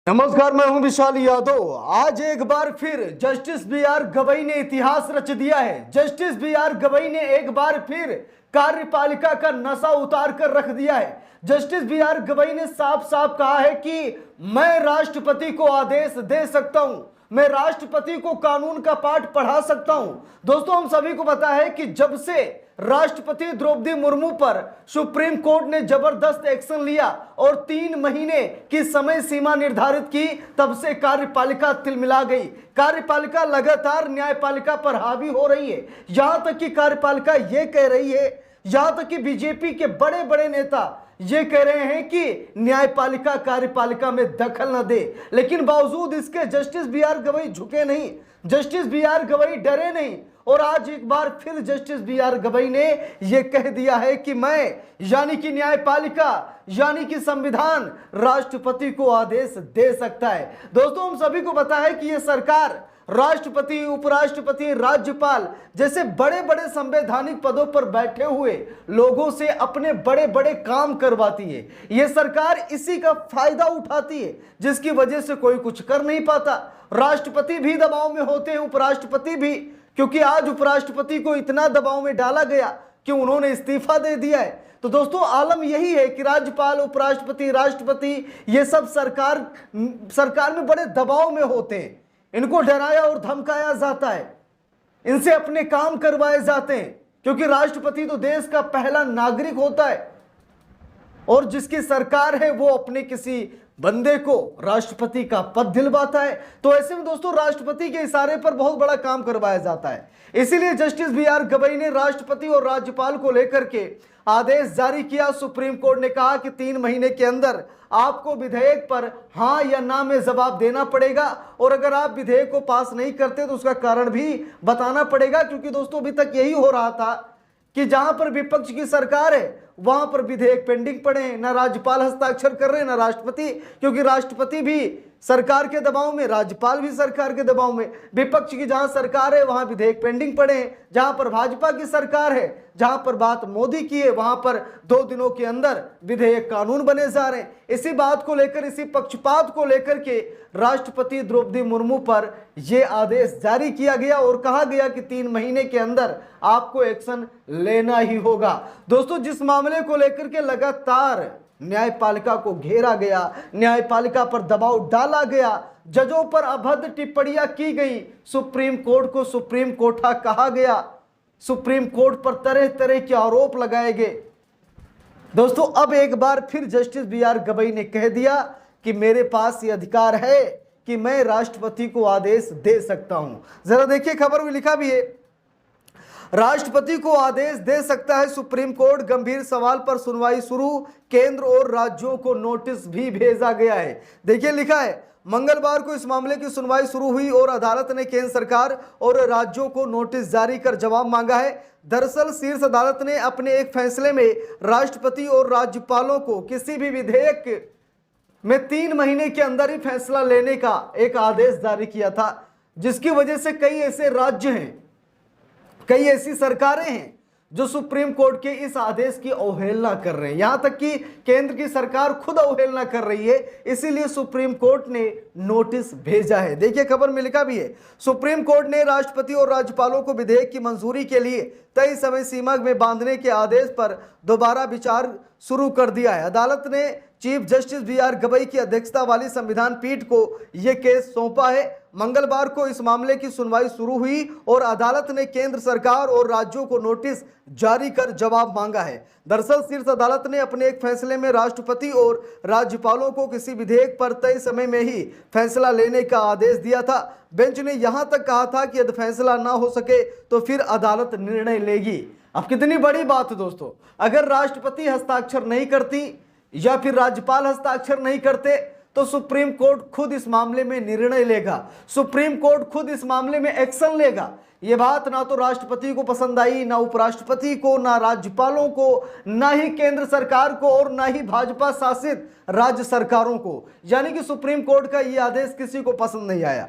नमस्कार, मैं हूं विशाल यादव। आज एक बार फिर जस्टिस बी.आर. गवई ने इतिहास रच दिया है। Justice B R. गवई ने एक बार फिर कार्यपालिका का नशा उतार कर रख दिया है। Justice B R. गवई ने साफ साफ कहा है कि मैं राष्ट्रपति को आदेश दे सकता हूं, मैं राष्ट्रपति को कानून का पाठ पढ़ा सकता हूं। दोस्तों, हम सभी को पता है कि जब से राष्ट्रपति द्रौपदी मुर्मू पर सुप्रीम कोर्ट ने जबरदस्त एक्शन लिया और 3 महीने की समय सीमा निर्धारित की, तब से कार्यपालिका तिलमिला गई। कार्यपालिका लगातार न्यायपालिका पर हावी हो रही है। यहां तक कि कार्यपालिका यह कह रही है, यहां तक कि बीजेपी के बड़े बड़े नेता ये कह रहे हैं कि न्यायपालिका कार्यपालिका में दखल न दे, लेकिन बावजूद इसके जस्टिस बी.आर. गवई झुके नहीं, जस्टिस बी.आर. गवई डरे नहीं। और आज एक बार फिर जस्टिस बी.आर. गवई ने यह कह दिया है कि मैं यानी कि न्यायपालिका यानी कि संविधान राष्ट्रपति को आदेश दे सकता है। दोस्तों, हम सभी को पता है कि यह सरकार राष्ट्रपति, उपराष्ट्रपति, राज्यपाल जैसे बड़े बड़े संवैधानिक पदों पर बैठे हुए लोगों से अपने बड़े बड़े काम करवाती है। यह सरकार इसी का फायदा उठाती है, जिसकी वजह से कोई कुछ कर नहीं पाता। राष्ट्रपति भी दबाव में होते हैं, उपराष्ट्रपति भी, क्योंकि आज उपराष्ट्रपति को इतना दबाव में डाला गया कि उन्होंने इस्तीफा दे दिया है। तो दोस्तों, आलम यही है कि राज्यपाल, उपराष्ट्रपति, राष्ट्रपति ये सब सरकार में बड़े दबाव में होते हैं। इनको डराया और धमकाया जाता है, इनसे अपने काम करवाए जाते हैं, क्योंकि राष्ट्रपति तो देश का पहला नागरिक होता है और जिसकी सरकार है वो अपने किसी बंदे को राष्ट्रपति का पद दिलवाता है। तो ऐसे में दोस्तों, राष्ट्रपति के इशारे पर बहुत बड़ा काम करवाया जाता है। इसीलिए जस्टिस बी.आर. गवई ने राष्ट्रपति और राज्यपाल को लेकर के आदेश जारी किया। सुप्रीम कोर्ट ने कहा कि 3 महीने के अंदर आपको विधेयक पर हां या ना में जवाब देना पड़ेगा, और अगर आप विधेयक को पास नहीं करते तो उसका कारण भी बताना पड़ेगा। क्योंकि दोस्तों, अभी तक यही हो रहा था कि जहां पर विपक्ष की सरकार है वहां पर विधेयक पेंडिंग पड़े हैं, ना राज्यपाल हस्ताक्षर कर रहे हैं, ना राष्ट्रपति, क्योंकि राष्ट्रपति भी सरकार के दबाव में, राज्यपाल भी सरकार के दबाव में। विपक्ष की जहां सरकार है वहां विधेयक पेंडिंग पड़े हैं, जहां पर भाजपा की सरकार है, जहां पर बात मोदी की है, वहां पर 2 दिनों के अंदर विधेयक कानून बने जा रहे हैं। इसी बात को लेकर, इसी पक्षपात को लेकर के राष्ट्रपति द्रौपदी मुर्मू पर यह आदेश जारी किया गया और कहा गया कि 3 महीने के अंदर आपको एक्शन लेना ही होगा। दोस्तों, जिस मामले को लेकर के लगातार न्यायपालिका को घेरा गया, न्यायपालिका पर दबाव डाला गया, जजों पर अभद्र टिप्पणियां की गई, सुप्रीम कोर्ट को सुप्रीम कोठा कहा गया, सुप्रीम कोर्ट पर तरह तरह के आरोप लगाए गए। दोस्तों, अब एक बार फिर जस्टिस बी.आर. गवई ने कह दिया कि मेरे पास ये अधिकार है कि मैं राष्ट्रपति को आदेश दे सकता हूं। जरा देखिए, खबर में लिखा भी है, राष्ट्रपति को आदेश दे सकता है सुप्रीम कोर्ट, गंभीर सवाल पर सुनवाई शुरू, केंद्र और राज्यों को नोटिस भी भेजा गया है। देखिए, लिखा है, मंगलवार को इस मामले की सुनवाई शुरू हुई और अदालत ने केंद्र सरकार और राज्यों को नोटिस जारी कर जवाब मांगा है। दरअसल शीर्ष अदालत ने अपने एक फैसले में राष्ट्रपति और राज्यपालों को किसी भी विधेयक में 3 महीने के अंदर ही फैसला लेने का एक आदेश जारी किया था, जिसकी वजह से कई ऐसे राज्य हैं, कई ऐसी सरकारें हैं जो सुप्रीम कोर्ट के इस आदेश की अवहेलना कर रहे हैं। यहां तक कि केंद्र की सरकार खुद अवहेलना कर रही है, इसीलिए सुप्रीम कोर्ट ने नोटिस भेजा है। देखिए, खबर में लिखा भी है, सुप्रीम कोर्ट ने राष्ट्रपति और राज्यपालों को विधेयक की मंजूरी के लिए तय समय सीमा में बांधने के आदेश पर दोबारा विचार शुरू कर दिया है। अदालत ने चीफ जस्टिस बी.आर. गवई की अध्यक्षता वाली संविधान पीठ को यह केस सौंपा है। मंगलवार को इस मामले की सुनवाई शुरू हुई और अदालत ने केंद्र सरकार और राज्यों को नोटिस जारी कर जवाब मांगा है। दरअसल शीर्ष अदालत ने अपने एक फैसले में राष्ट्रपति और राज्यपालों को किसी विधेयक पर तय समय में ही फैसला लेने का आदेश दिया था। बेंच ने यहां तक कहा था कि यदि फैसला ना हो सके तो फिर अदालत निर्णय लेगी। अब कितनी बड़ी बात है दोस्तों, अगर राष्ट्रपति हस्ताक्षर नहीं करती या फिर राज्यपाल हस्ताक्षर नहीं करते तो सुप्रीम कोर्ट खुद इस मामले में निर्णय लेगा, सुप्रीम कोर्ट खुद इस मामले में एक्शन लेगा। ये बात ना तो राष्ट्रपति को पसंद आई, ना उपराष्ट्रपति को, ना राज्यपालों को, ना ही केंद्र सरकार को और ना ही भाजपा शासित राज्य सरकारों को। यानी कि सुप्रीम कोर्ट का ये आदेश किसी को पसंद नहीं आया।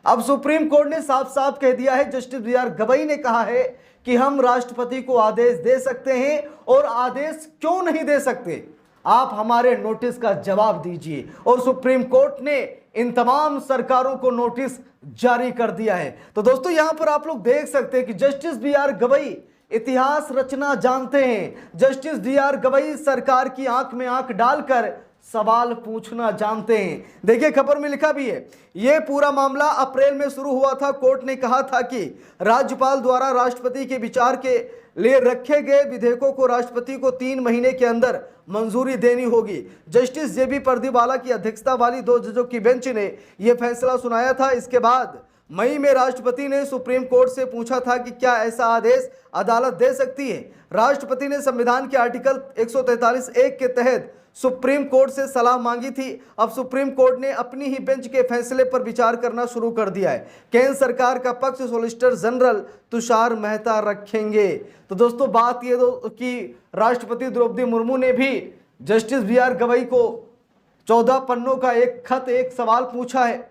अब सुप्रीम कोर्ट ने साफ साफ कह दिया है, जस्टिस बी.आर. गवई ने कहा है कि हम राष्ट्रपति को आदेश दे सकते हैं। और आदेश क्यों नहीं दे सकते, आप हमारे नोटिस का जवाब दीजिए। और सुप्रीम कोर्ट ने इन तमाम सरकारों को नोटिस जारी कर दिया है। तो दोस्तों यहां पर आप लोग देख सकते हैं कि जस्टिस बी.आर. गवई इतिहास रचना जानते हैं। Justice B R. गवई सरकार की आंख में आंख डालकर सवाल पूछना जानते हैं। देखिए खबर में लिखा भी है, यह पूरा मामला अप्रैल में शुरू हुआ था। कोर्ट ने कहा था कि राज्यपाल द्वारा राष्ट्रपति के विचार के लिए रखे गए विधेयकों को राष्ट्रपति को 3 महीने के अंदर मंजूरी देनी होगी। Justice JB. परदीवाला की अध्यक्षता वाली 2 जजों की बेंच ने यह फैसला सुनाया था। इसके बाद मई में राष्ट्रपति ने सुप्रीम कोर्ट से पूछा था कि क्या ऐसा आदेश अदालत दे सकती है। राष्ट्रपति ने संविधान के आर्टिकल 143(1) के तहत सुप्रीम कोर्ट से सलाह मांगी थी। अब सुप्रीम कोर्ट ने अपनी ही बेंच के फैसले पर विचार करना शुरू कर दिया है। केंद्र सरकार का पक्ष सॉलिसिटर जनरल तुषार मेहता रखेंगे। तो दोस्तों बात ये कि राष्ट्रपति द्रौपदी मुर्मू ने भी जस्टिस बी.आर. गवई को 14 पन्नों का एक खत, एक सवाल पूछा है।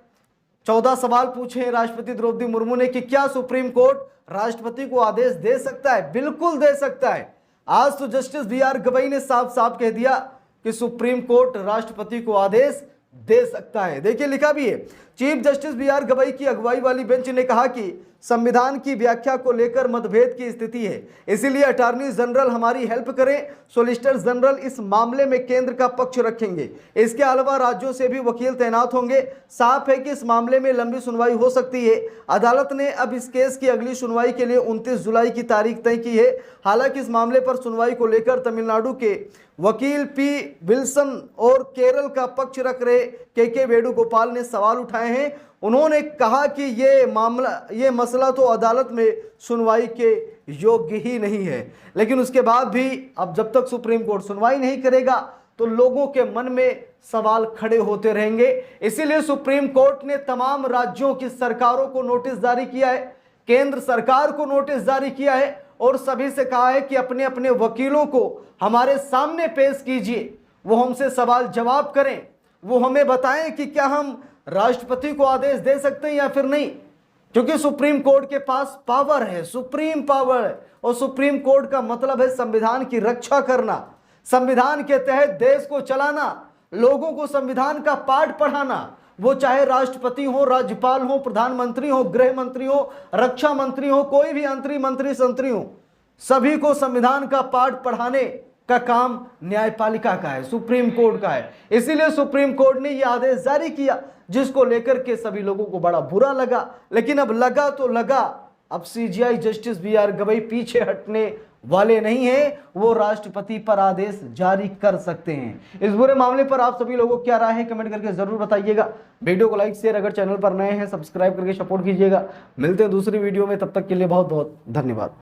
14 सवाल पूछे हैं राष्ट्रपति द्रौपदी मुर्मू ने कि क्या सुप्रीम कोर्ट राष्ट्रपति को आदेश दे सकता है। बिल्कुल दे सकता है। आज तो जस्टिस बी.आर. गवई ने साफ साफ कह दिया कि सुप्रीम कोर्ट राष्ट्रपति को आदेश दे सकता है। देखिए लिखा भी है, चीफ जस्टिस बी.आर. गवई की अगुवाई वाली बेंच ने कहा कि संविधान की व्याख्या को लेकर मतभेद की स्थिति है, इसीलिए अटॉर्नी जनरल हमारी हेल्प करें। सॉलिसिटर जनरल इस मामले में केंद्र का पक्ष रखेंगे। इसके अलावा राज्यों से भी वकील तैनात होंगे। साफ है कि इस मामले में लंबी सुनवाई हो सकती है। अदालत ने अब इस केस की अगली सुनवाई के लिए 29 जुलाई की तारीख तय की है। हालांकि इस मामले पर सुनवाई को लेकर तमिलनाडु के वकील पी. विल्सन और केरल का पक्ष रख रहे के वेणुगोपाल ने सवाल उठाए हैं। उन्होंने कहा कि ये मसला तो अदालत में सुनवाई के योग्य ही नहीं है। लेकिन उसके बाद भी अब जब तक सुप्रीम कोर्ट सुनवाई नहीं करेगा तो लोगों के मन में सवाल खड़े होते रहेंगे। इसीलिए सुप्रीम कोर्ट ने तमाम राज्यों की सरकारों को नोटिस जारी किया है, केंद्र सरकार को नोटिस जारी किया है और सभी से कहा है कि अपने अपने वकीलों को हमारे सामने पेश कीजिए, वो हमसे सवाल जवाब करें, वो हमें बताएं कि क्या हम राष्ट्रपति को आदेश दे सकते हैं या फिर नहीं। क्योंकि सुप्रीम कोर्ट के पास पावर है, सुप्रीम पावर है। और सुप्रीम कोर्ट का मतलब है संविधान की रक्षा करना, संविधान के तहत देश को चलाना, लोगों को संविधान का पाठ पढ़ाना। वो चाहे राष्ट्रपति हो, राज्यपाल हो, प्रधानमंत्री हो, गृह मंत्री हो, रक्षा मंत्री हो, कोई भी मंत्री संतरी हो, सभी को संविधान का पाठ पढ़ाने का काम न्यायपालिका का है, सुप्रीम कोर्ट का है। इसीलिए सुप्रीम कोर्ट ने यह आदेश जारी किया, जिसको लेकर के सभी लोगों को बड़ा बुरा लगा। लेकिन अब लगा तो लगा, अब सीजेआई जस्टिस बी.आर. गवई पीछे हटने वाले नहीं हैं, वो राष्ट्रपति पर आदेश जारी कर सकते हैं। इस बुरे मामले पर आप सभी लोगों को क्या राय है कमेंट करके जरूर बताइएगा। वीडियो को लाइक शेयर, अगर चैनल पर नए हैं सब्सक्राइब करके सपोर्ट कीजिएगा। मिलते हैं दूसरी वीडियो में, तब तक के लिए बहुत बहुत धन्यवाद।